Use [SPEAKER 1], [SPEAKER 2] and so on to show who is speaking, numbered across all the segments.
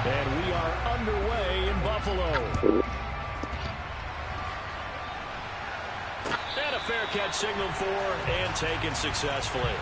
[SPEAKER 1] And we are underway in Buffalo. And a fair catch signaled for and taken successfully.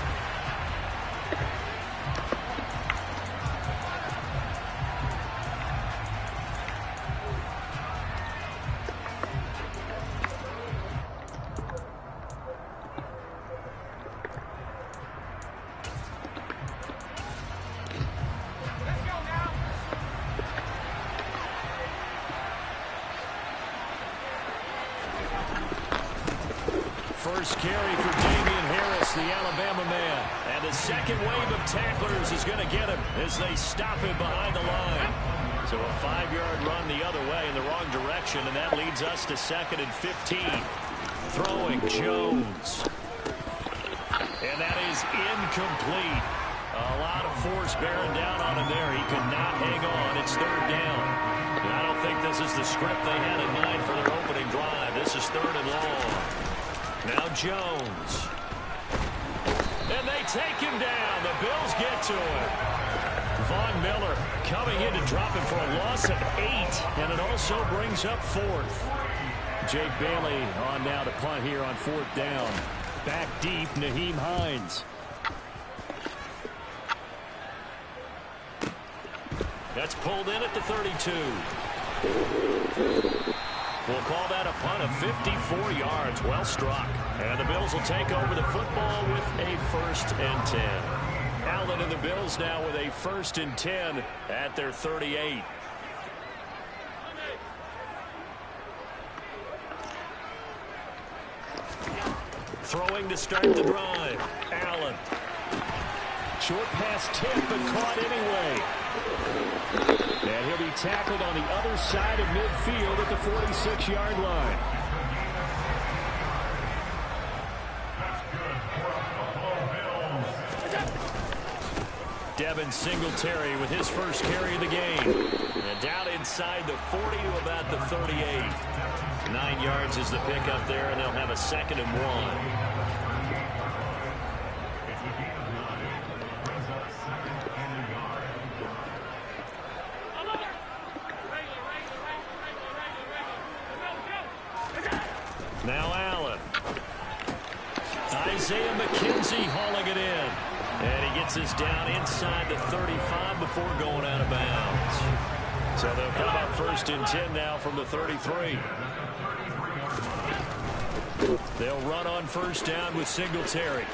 [SPEAKER 1] First carry for Damian Harris, the Alabama man. And the second wave of tacklers is going to get him as they stop him behind the line. So a 5-yard run the other way in the wrong direction, and that leads us to 2nd and 15. Throwing Jones. And that is incomplete. A lot of force bearing down on him there. He could not hang on. It's 3rd down. And I don't think this is the script they had in mind for their opening drive. This is 3rd and long. Now Jones. And they take him down. The Bills get to him. Von Miller coming in to drop him for a loss of 8. And it also brings up 4th. Jake Bailey on now to punt here on 4th down. Back deep, Nyheim Hines. That's pulled in at the 32. We'll call that a punt of 54 yards. Well struck. And the Bills will take over the football with a 1st and 10. Allen and the Bills now with a 1st and 10 at their 38. Throwing to start the drive. Allen. Short pass tipped, but caught anyway. And he'll be tackled on the other side of midfield at the 46-yard line. Devin Singletary with his first carry of the game. And down inside the 40 to about the 38. 9 yards is the pickup there, and they'll have a 2nd and 1. Now Allen. Isaiah McKenzie hauling it in. And he gets us down inside the 35 before going out of bounds. So they'll come up 1st and 10 now from the 33. They'll run on 1st down with Singletary.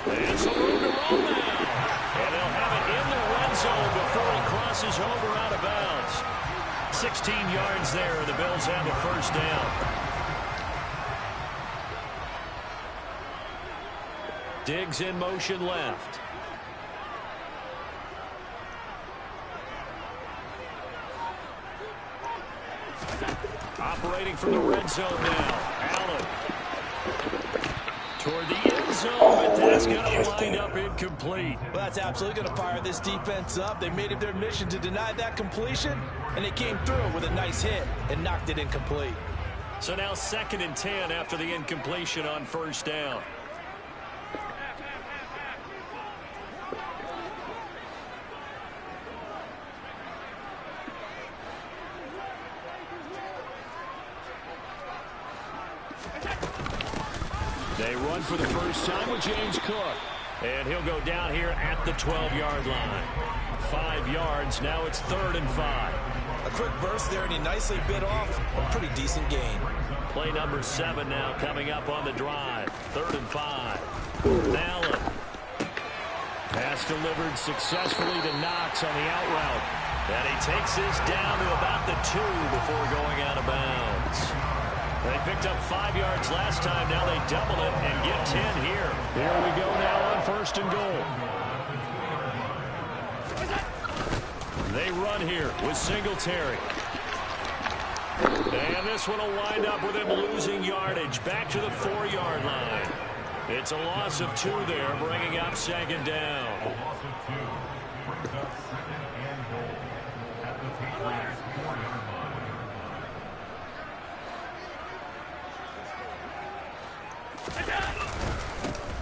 [SPEAKER 1] And some room to roll now. And they'll have it in the red zone before he crosses over out of bounds. 16 yards there, and the Bills have a 1st down. Diggs in motion left. Operating from the red zone now. Allen. Toward the end zone, but that's going to wind up incomplete.
[SPEAKER 2] Well, that's absolutely going to fire this defense up. They made it their mission to deny that completion, and they came through with a nice hit and knocked it incomplete.
[SPEAKER 1] So now 2nd and 10 after the incompletion on 1st down. They run for the first time with James Cook. And he'll go down here at the 12-yard line. 5 yards. Now it's 3rd and 5.
[SPEAKER 2] A quick burst there, and he nicely bit off a pretty decent gain.
[SPEAKER 1] Play number 7 now coming up on the drive. 3rd and 5. Allen. Pass delivered successfully to Knox on the out route. And he takes this down to about the 2 before going out of bounds. They picked up 5 yards last time. Now they double it and get 10 here. Here we go now on 1st and goal. They run here with Singletary. And this one will wind up with him losing yardage back to the 4-yard line. It's a loss of 2 there, bringing up 2nd down.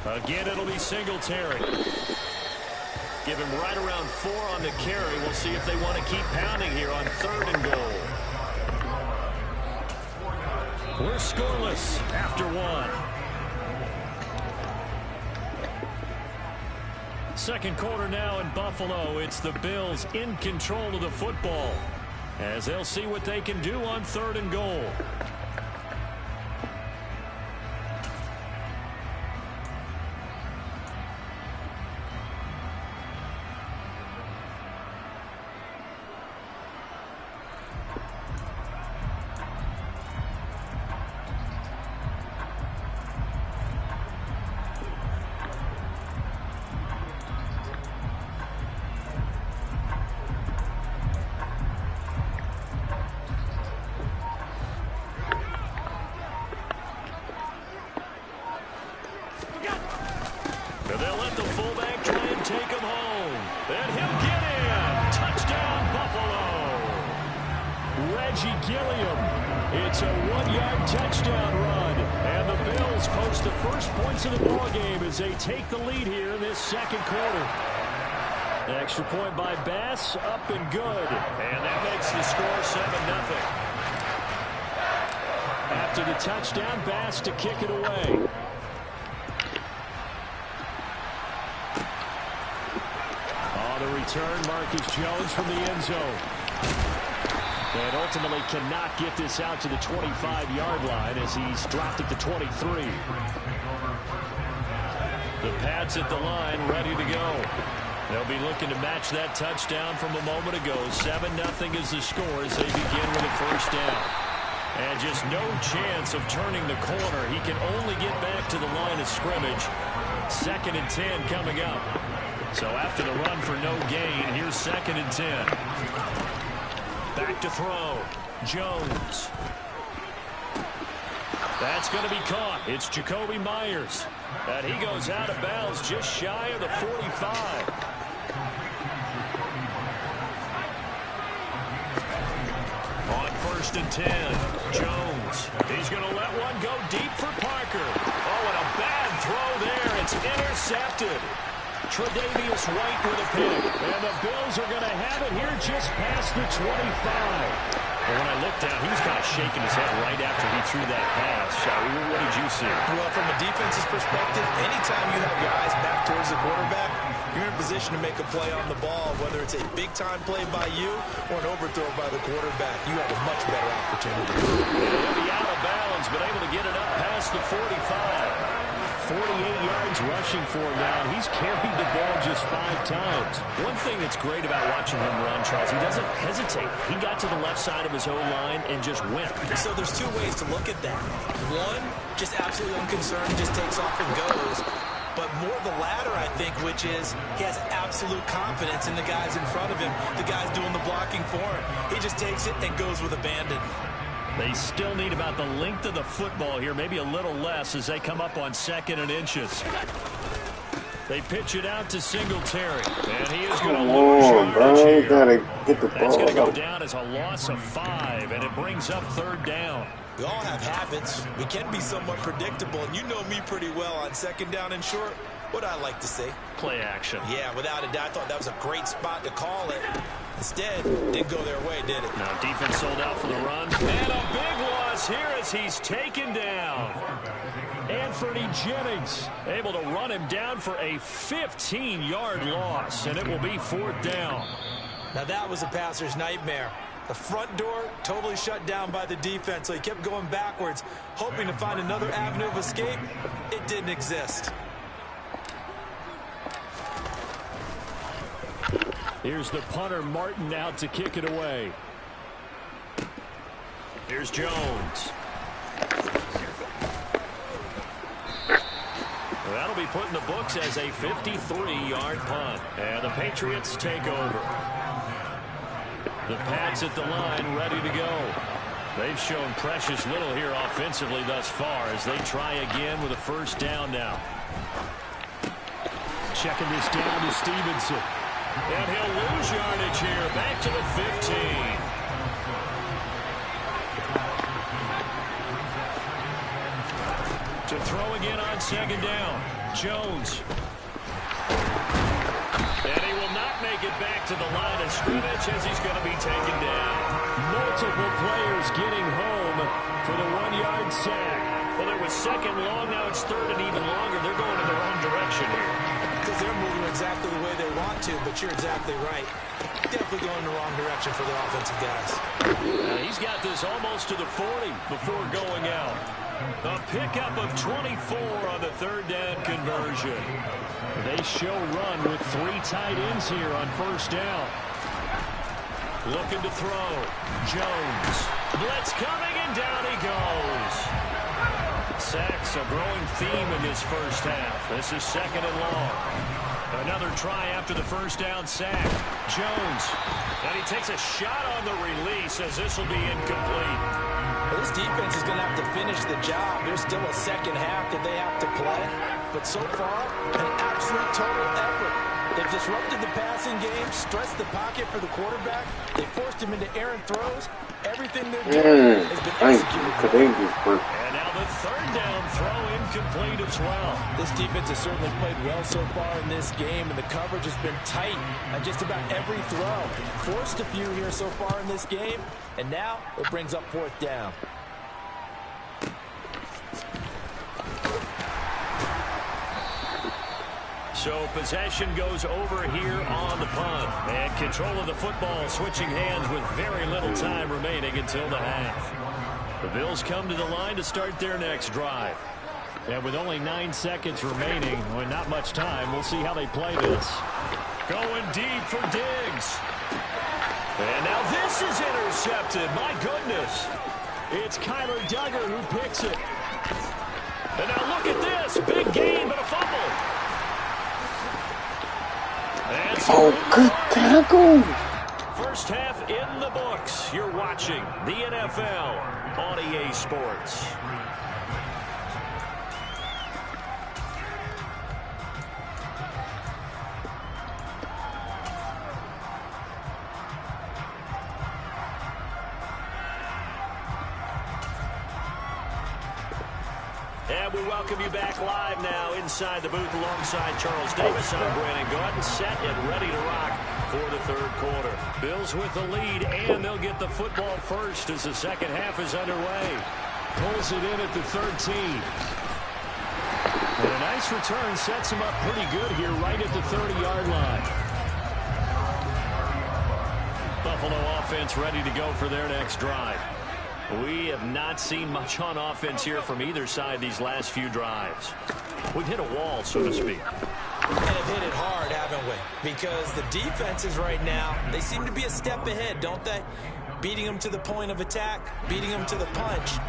[SPEAKER 1] Again, it'll be Singletary. Give him right around 4 on the carry. We'll see if they want to keep pounding here on 3rd and goal. We're scoreless after 1. Second quarter now in Buffalo. It's the Bills in control of the football as they'll see what they can do on 3rd and goal. They'll let the fullback try and take him home. And he'll get in. Touchdown, Buffalo. Reggie Gilliam. It's a 1-yard touchdown run. And the Bills post the first points of the ballgame as they take the lead here in this second quarter. The extra point by Bass, up and good. And that makes the score 7-0. After the touchdown, Bass to kick it away. Return, Marcus Jones from the end zone. And ultimately cannot get this out to the 25-yard line as he's dropped at the 23. The Pats at the line, ready to go. They'll be looking to match that touchdown from a moment ago. 7-0 is the score as they begin with a first down. And just no chance of turning the corner. He can only get back to the line of scrimmage. 2nd and 10 coming up. So after the run for no gain, here's 2nd and 10. Back to throw. Jones. That's going to be caught. It's Jacoby Myers. And he goes out of bounds just shy of the 45. On 1st and 10, Jones. He's going to let one go deep for Parker. Oh, and a bad throw there. It's intercepted. Tre'Davious White with a pick. And the Bills are going to have it here just past the 25. And when I looked down, he was kind of shaking his head right after he threw that pass. What did you see?
[SPEAKER 2] Well, from a defense's perspective, anytime you have your eyes back towards the quarterback, you're in position to make a play on the ball, whether it's a big-time play by you or an overthrow by the quarterback. You have a much better opportunity.
[SPEAKER 1] He'll be out of bounds, but able to get it up past the 45. 48 yards rushing for him now. He's carried the ball just 5 times. One thing that's great about watching him run, Charles, he doesn't hesitate. He got to the left side of his own line and just went.
[SPEAKER 2] So there's 2 ways to look at that. One, just absolutely unconcerned, just takes off and goes. But more the latter, I think, which is he has absolute confidence in the guys in front of him, the guys doing the blocking for him. He just takes it and goes with abandon.
[SPEAKER 1] They still need about the length of the football here, maybe a little less as they come up on 2nd and inches. They pitch it out to Singletary, and he is going to lose yardage here.
[SPEAKER 3] Gotta get the
[SPEAKER 1] That's
[SPEAKER 3] ball
[SPEAKER 1] going to go
[SPEAKER 3] out.
[SPEAKER 1] down as a loss of 5, and it brings up 3rd down.
[SPEAKER 2] We all have habits. We can be somewhat predictable, and you know me pretty well on 2nd down and short. What I like to say?
[SPEAKER 1] Play action.
[SPEAKER 2] Yeah, without a doubt. I thought that was a great spot to call it. Instead, didn't go their way, did it?
[SPEAKER 1] Now defense sold out for the run. And a big loss here as he's taken down. Anthony Jennings able to run him down for a 15-yard loss, and it will be 4th down.
[SPEAKER 2] Now that was a passer's nightmare. The front door totally shut down by the defense, so he kept going backwards, hoping to find another avenue of escape. It didn't exist.
[SPEAKER 1] Here's the punter, Martin, out to kick it away. Here's Jones. That'll be put in the books as a 53-yard punt. And the Patriots take over. The Pats at the line, ready to go. They've shown precious little here offensively thus far as they try again with a first down now. Checking this down to Stevenson. And he'll lose yardage here. Back to the 15. To throw again on 2nd down. Jones. And he will make it back to the line of scrimmage as he's going to be taken down. Multiple players getting home for the 1-yard sack. Well, there was second long. Now it's third and even longer. They're going in the wrong direction here.
[SPEAKER 2] Because they're moving exactly the way they want to, but you're exactly right. Definitely going in the wrong direction for the offensive guys.
[SPEAKER 1] He's got this almost to the 40 before going out. A pickup of 24 on the third down conversion. They show run with 3 tight ends here on first down. Looking to throw. Jones. Blitz coming, and down he goes. Sacks a growing theme in this first half. This is second and long. Another try after the first down sack. Jones. And he takes a shot on the release as this will be incomplete.
[SPEAKER 2] Well, this defense is going to have to finish the job. There's still a second half that they have to play. But so far, an absolute total effort. They've disrupted the passing game, stressed the pocket for the quarterback. They forced him into errant throws. Everything they're doing has been executed.
[SPEAKER 1] And now the third down throw incomplete as well.
[SPEAKER 2] This defense has certainly played well so far in this game, and the coverage has been tight on just about every throw. Forced a few here so far in this game, and now it brings up fourth down.
[SPEAKER 1] So possession goes over here on the punt. And control of the football switching hands with very little time remaining until the half. The Bills come to the line to start their next drive. And with only 9 seconds remaining, well, not much time, we'll see how they play this. Going deep for Diggs. And now this is intercepted. My goodness. It's Kyler Duggar who picks it. And now look at this. Big gain, but a fumble.
[SPEAKER 3] Oh, good tackle.
[SPEAKER 1] First half in the books. You're watching the NFL on EA Sports. And we welcome you back live now inside the booth alongside Charles Davis. I'm Brandon Gordon, set and ready to rock for the third quarter. Bills with the lead, and they'll get the football first as the second half is underway. Pulls it in at the 13. And a nice return sets him up pretty good here right at the 30-yard line. Buffalo offense ready to go for their next drive. We have not seen much on offense here from either side these last few drives. We've hit a wall, so to speak.
[SPEAKER 2] And have hit it hard, haven't we? Because the defenses right now, they seem to be a step ahead, don't they? Beating them to the point of attack, beating them to the punch.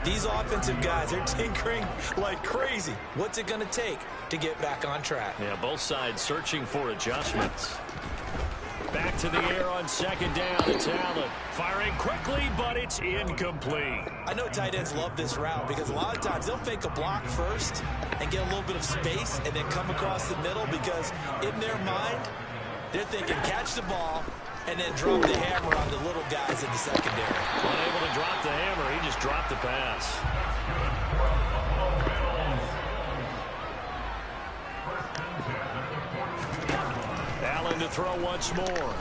[SPEAKER 2] These offensive guys are tinkering like crazy. What's it going to take to get back on track?
[SPEAKER 1] Yeah, both sides searching for adjustments. Back to the air on second down. It's Allen firing quickly, but it's incomplete.
[SPEAKER 2] I know tight ends love this route because a lot of times they'll fake a block first and get a little bit of space and then come across the middle because in their mind, they're thinking catch the ball and then drop the hammer on the little guys in the secondary.
[SPEAKER 1] Unable to drop the hammer, he just dropped the pass. Allen to throw once more.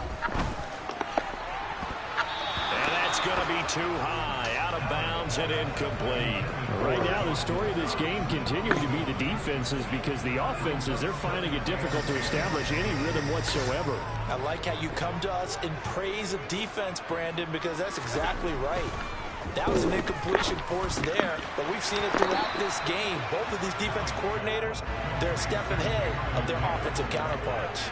[SPEAKER 1] And that's going to be too high. Out of bounds and incomplete.
[SPEAKER 4] Right now, the story of this game continuing to be the defenses because the offenses, they're finding it difficult to establish any rhythm whatsoever.
[SPEAKER 2] I like how you come to us in praise of defense, Brandon, because that's exactly right. That was an incompletion force there, but we've seen it throughout this game. Both of these defense coordinators, they're a step ahead of their offensive counterparts.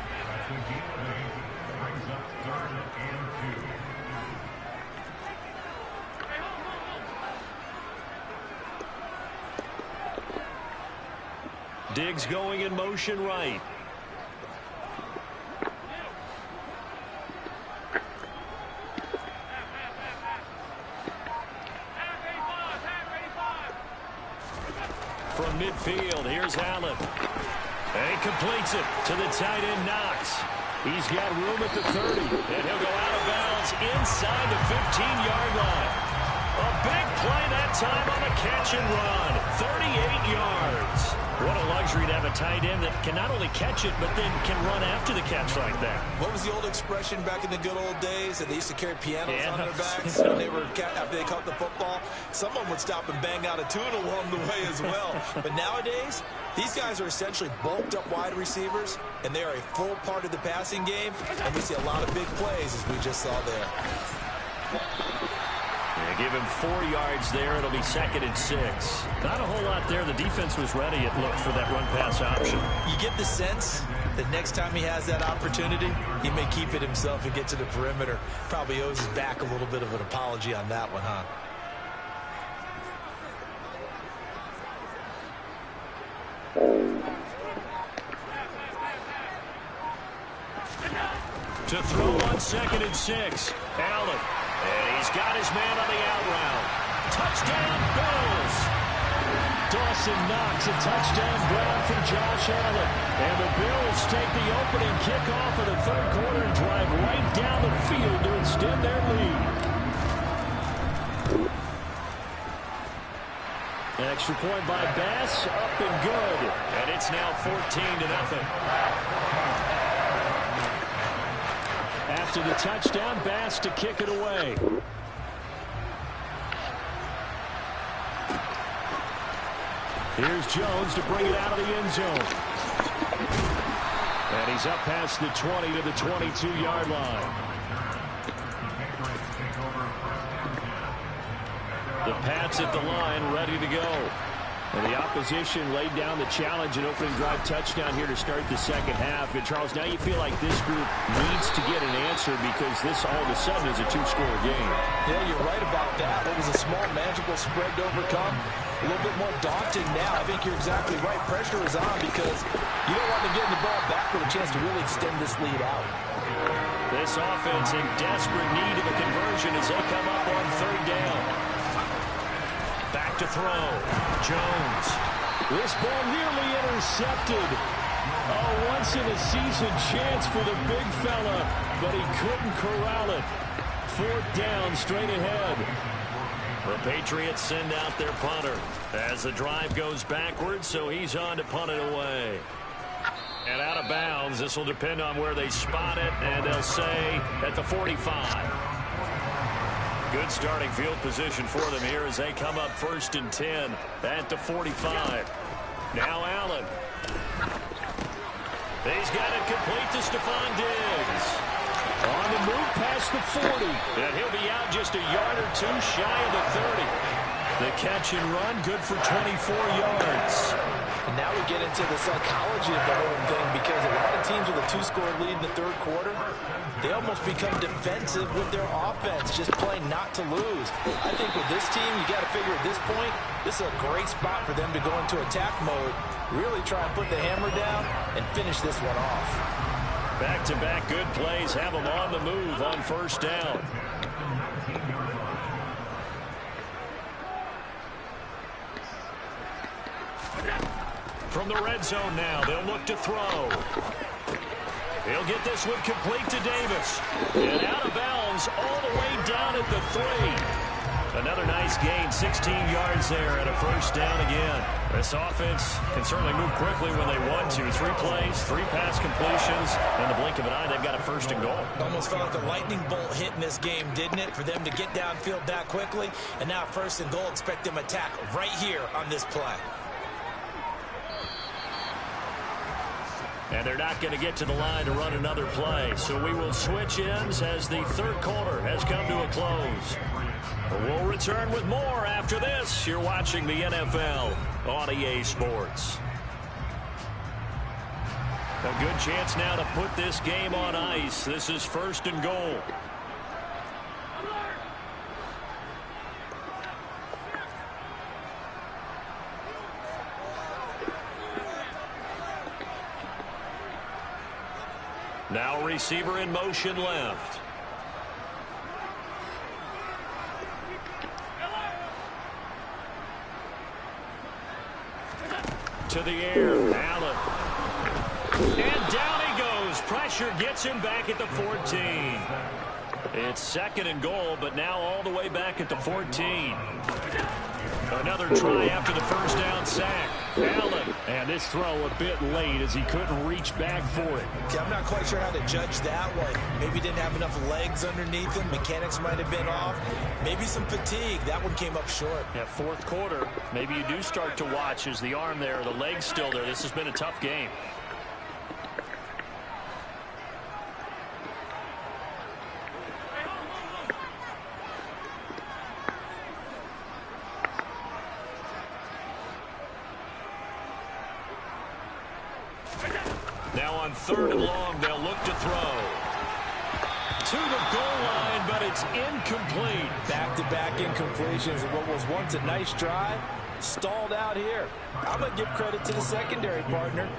[SPEAKER 1] Diggs going in motion right. From midfield, here's Allen. And he completes it to the tight end, Knox. He's got room at the 30, and he'll go out of bounds inside the 15-yard line. A big play that time on a catch and run. 38 yards. What a luxury to have a tight end that can not only catch it, but then can run after the catch like that.
[SPEAKER 2] What was the old expression back in the good old days that they used to carry pianos on their backs when they were after they caught the football? Someone would stop and bang out a tune along the way as well. But nowadays, these guys are essentially bulked up wide receivers, and they are a full part of the passing game, and we see a lot of big plays as we just saw there.
[SPEAKER 1] Give him 4 yards there. It'll be 2nd and 6. Not a whole lot there. The defense was ready, it looked, for that run-pass option.
[SPEAKER 2] You get the sense that next time he has that opportunity, he may keep it himself and get to the perimeter. Probably owes his back a little bit of an apology on that one, huh?
[SPEAKER 1] To throw on 2nd and 6. Allen. And he's got his man on the out route. Touchdown, Bills. Dawson Knox, a touchdown grab from Josh Allen. And the Bills take the opening kickoff of the 3rd quarter and drive right down the field to extend their lead. An extra point by Bass, up and good. And it's now 14-0. After the touchdown, Bass to kick it away. Here's Jones to bring it out of the end zone. And he's up past the 20 to the 22-yard line. The Pats at the line, ready to go. And the opposition laid down the challenge and opening drive touchdown here to start the 2nd half. And, Charles, now you feel like this group needs to get an answer because this all of a sudden is a 2-score game.
[SPEAKER 2] Yeah, you're right about that. What was a small, manageable spread to overcome? A little bit more daunting now. I think you're exactly right. Pressure is on because you don't want to get the ball back with a chance to really extend this lead out.
[SPEAKER 1] This offense in desperate need of a conversion as they come up on 3rd down. Back to throw. Jones.
[SPEAKER 4] This ball nearly intercepted. A once-in-a-season chance for the big fella, but he couldn't corral it. 4th down, straight ahead.
[SPEAKER 1] The Patriots send out their punter as the drive goes backwards, so he's on to punt it away. And out of bounds. This will depend on where they spot it, and they'll say at the 45. Good starting field position for them here as they come up 1st and 10 at the 45. Now Allen. He's got it complete to Stephon Diggs.
[SPEAKER 4] On the move past the 40.
[SPEAKER 1] And he'll be out just a yard or 2 shy of the 30. The catch and run, good for 24 yards.
[SPEAKER 2] And now we get into the psychology of the whole thing because a lot of teams with a 2-score lead in the 3rd quarter, they almost become defensive with their offense, just playing not to lose. I think with this team, you got to figure at this point, this is a great spot for them to go into attack mode, really try and put the hammer down and finish this one off.
[SPEAKER 1] Back-to-back good plays have them on the move on 1st down. From the red zone now, they'll look to throw. He'll get this one complete to Davis. And out of bounds all the way down at the 3. Another nice gain, 16 yards there and a 1st down again. This offense can certainly move quickly when they want to. 3 plays, 3 pass completions. In the blink of an eye, they've got a 1st and goal.
[SPEAKER 2] Almost felt like a lightning bolt hit in this game, didn't it? For them to get downfield that quickly. And now 1st and goal, expect them to attack right here on this play.
[SPEAKER 1] And they're not going to get to the line to run another play. So we will switch ends as the 3rd quarter has come to a close. We'll return with more after this. You're watching the NFL on EA Sports. A good chance now to put this game on ice. This is 1st and goal. Now receiver in motion left. To the air, Allen. And down he goes. Pressure gets him back at the 14. It's 2nd and goal, but now all the way back at the 14. Another try after the first down sack. Allen. And this throw a bit late as he couldn't reach back for it.
[SPEAKER 2] Yeah, I'm not quite sure how to judge that one. Maybe didn't have enough legs underneath him. Mechanics might have been off. Maybe some fatigue. That one came up short.
[SPEAKER 1] Yeah, fourth quarter, maybe you do start to watch as the arm there, the leg's still there. This has been a tough game. Now on 3rd and long, they'll look to throw. To the goal line, but it's incomplete.
[SPEAKER 2] Back-to-back incompletions of what was once a nice drive. Stalled out here. I'm going to give credit to the secondary partner.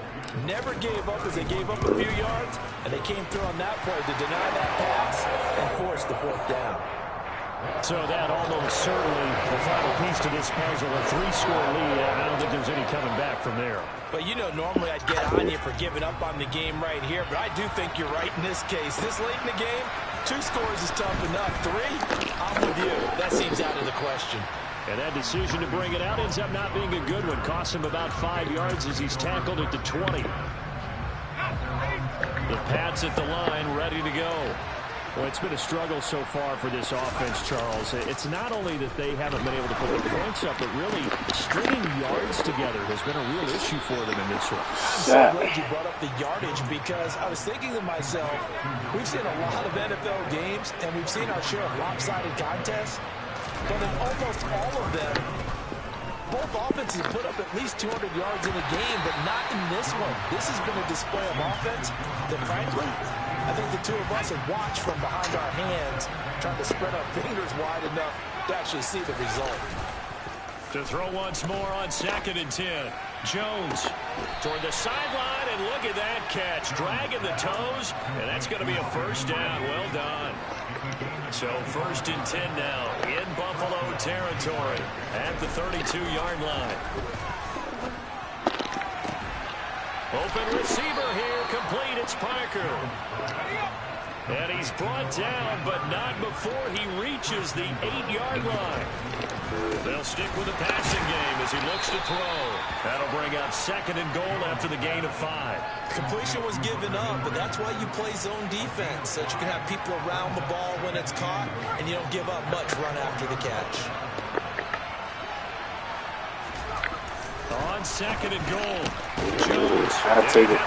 [SPEAKER 2] Never gave up as they gave up a few yards, and they came through on that play to deny that pass and force the 4th down.
[SPEAKER 1] So that almost certainly the final piece to this puzzle, a 3-score lead. I don't think there's any coming back from there.
[SPEAKER 2] But you know, normally I'd get on you for giving up on the game right here, but I do think you're right in this case. This late in the game, 2 scores is tough enough. 3, I'm with you. That seems out of the question.
[SPEAKER 1] And that decision to bring it out ends up not being a good one. Costs him about 5 yards as he's tackled at the 20. The Pats at the line, ready to go. Well, it's been a struggle so far for this offense, Charles. It's not only that they haven't been able to put the points up, but really stringing yards together has been a real issue for them in this one.
[SPEAKER 2] I'm so glad you brought up the yardage because I was thinking to myself, we've seen a lot of NFL games and we've seen our share of lopsided contests, but in almost all of them, both offenses put up at least 200 yards in a game, but not in this one. This has been a display of offense that, frankly, I think the two of us have watched from behind our hands, trying to spread our fingers wide enough to actually see the result.
[SPEAKER 1] To throw once more on 2nd and 10. Jones toward the sideline, and look at that catch. Dragging the toes, and that's going to be a 1st down. Well done. So 1st and 10 now in Buffalo territory at the 32-yard line. Open receiver here, complete. It's Parker. And he's brought down, but not before he reaches the 8-yard line. They'll stick with the passing game as he looks to throw. That'll bring up 2nd and goal after the gain of 5.
[SPEAKER 2] Completion was given up, but that's why you play zone defense, so that you can have people around the ball when it's caught, and you don't give up much run after the catch.
[SPEAKER 1] On 2nd and goal, Jones.
[SPEAKER 3] I'll take it.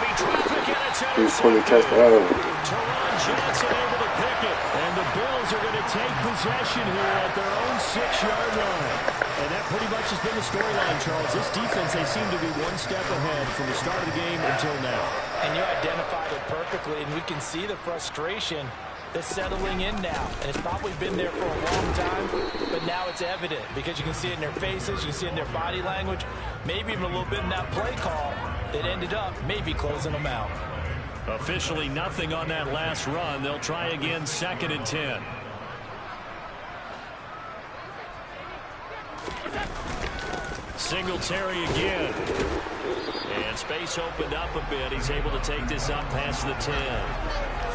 [SPEAKER 3] He's fully tested. Oh.
[SPEAKER 1] Teron Johnson able to pick it, and the Bills are going to take possession here at their own 6-yard line. And that pretty much has been the storyline, Charles. This defense, they seem to be one step ahead from the start of the game until now.
[SPEAKER 2] And you identified it perfectly, and we can see the frustration that's settling in now. And it's probably been there for a long time, but now it's evident because you can see it in their faces, you can see it in their body language, maybe even a little bit in that play call that ended up maybe closing them out.
[SPEAKER 1] Officially nothing on that last run. They'll try again 2nd and 10. Singletary again. And space opened up a bit. He's able to take this up past the 10.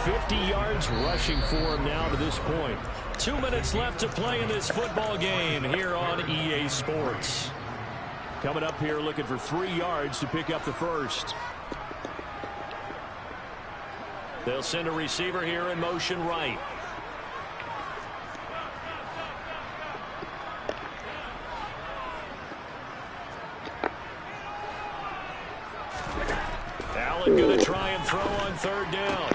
[SPEAKER 1] 50 yards rushing for him now to this point. 2 minutes left to play in this football game here on EA Sports. Coming up here looking for 3 yards to pick up the first. They'll send a receiver here in motion right. Allen going to try and throw on 3rd down.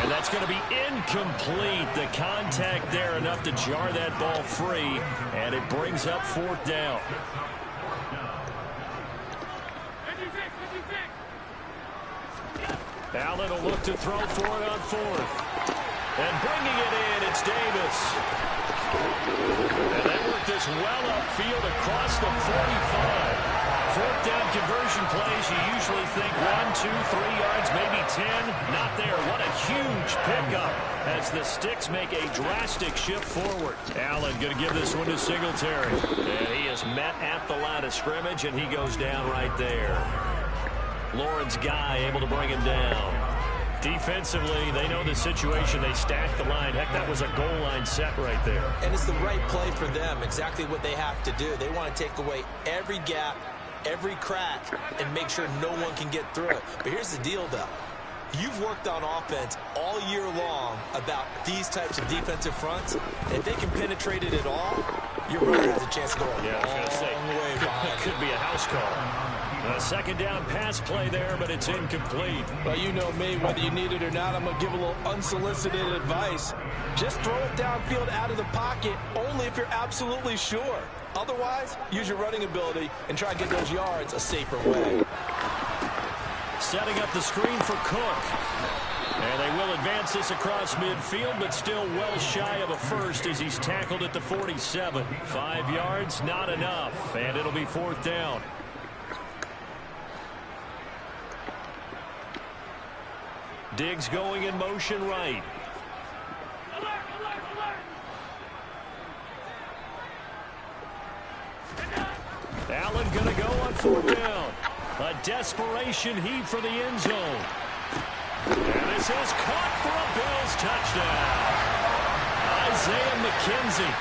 [SPEAKER 1] And that's going to be incomplete. The contact there enough to jar that ball free. And it brings up 4th down. Allen will look to throw for it on 4th. And bringing it in, it's Davis. And they work this well upfield across the 45. 4th down conversion plays, you usually think 1, 2, 3 yards, maybe 10. Not there. What a huge pickup as the Sticks make a drastic shift forward. Allen going to give this one to Singletary. And he is met at the line of scrimmage, and he goes down right there. Lawrence Guy able to bring him down. Defensively, they know the situation. They stack the line. Heck, that was a goal line set right there.
[SPEAKER 2] And it's the right play for them, exactly what they have to do. They want to take away every gap, every crack, and make sure no one can get through it. But here's the deal, though. You've worked on offense all year long about these types of defensive fronts. If they can penetrate it at all, your runner has a chance to go a long way behind.
[SPEAKER 1] Could be a house call. A second down pass play there, but it's incomplete.
[SPEAKER 5] Well, you know me, whether you need it or not, I'm going to give a little unsolicited advice. Just throw it downfield out of the pocket, only if you're absolutely sure. Otherwise, use your running ability and try and get those yards a safer way.
[SPEAKER 1] Setting up the screen for Cook. And they will advance this across midfield, but still well shy of a first as he's tackled at the 47. 5 yards, not enough, and it'll be 4th down. Diggs going in motion right. Allen going to go on 4th down. A desperation heave for the end zone. And this is caught for a Bills touchdown. Isaiah McKenzie,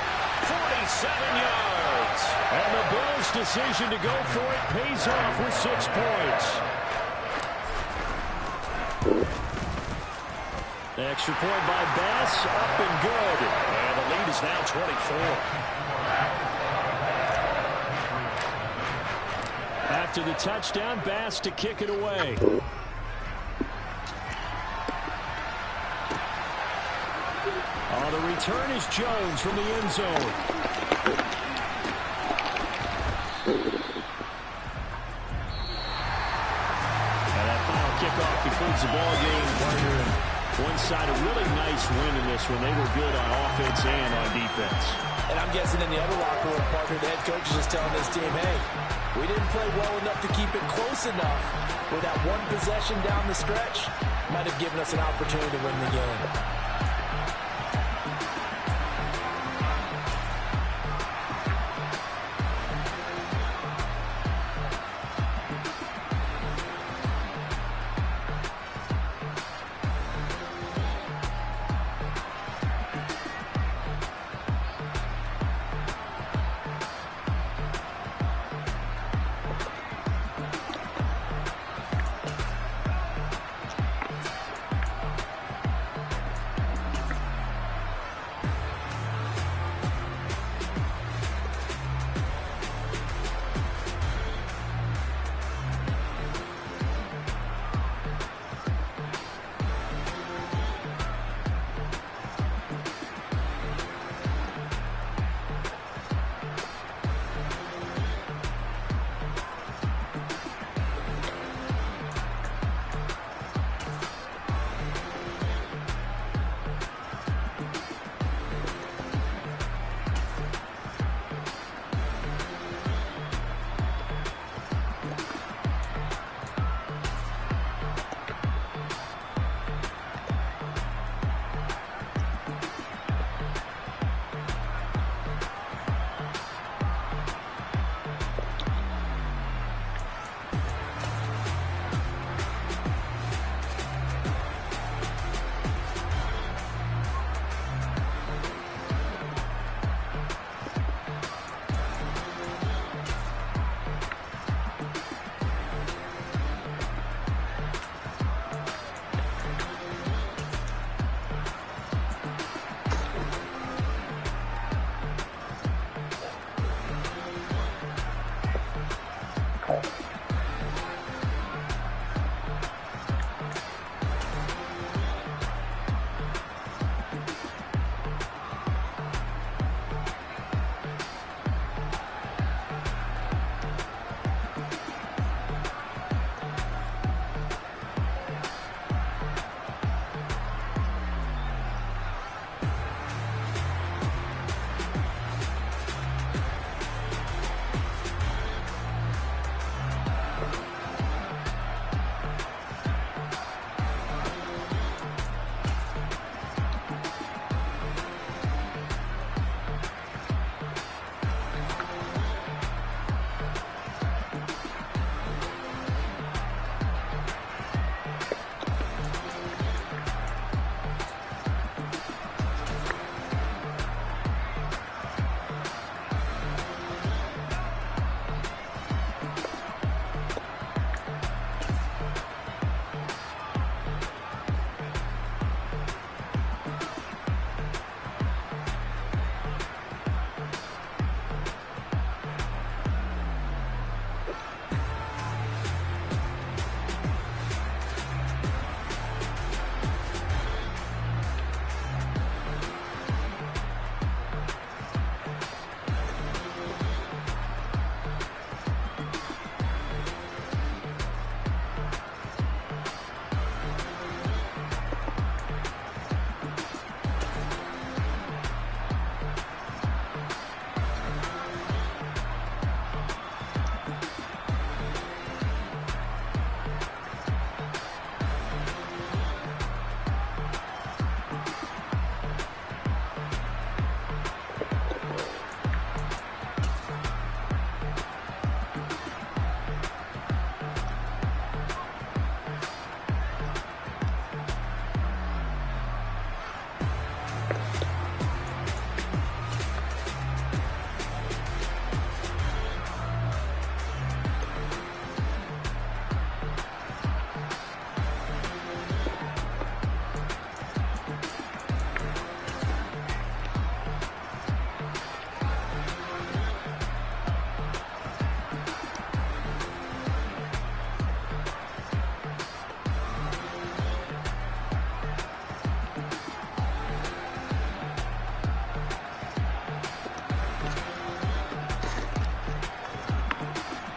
[SPEAKER 1] 47 yards. And the Bills' decision to go for it pays off with 6 points. Extra point by Bass, up and good. And the lead is now 24. After the touchdown, Bass to kick it away. On the return is Jones from the end zone. And that final kickoff concludes the ball game, partner. One side, a really nice win in this one. They were good on offense and on defense.
[SPEAKER 5] And I'm guessing in the other locker room, partner, the head coach is just telling this team, hey, we didn't play well enough to keep it close enough. With that one possession down the stretch, might have given us an opportunity to win the game.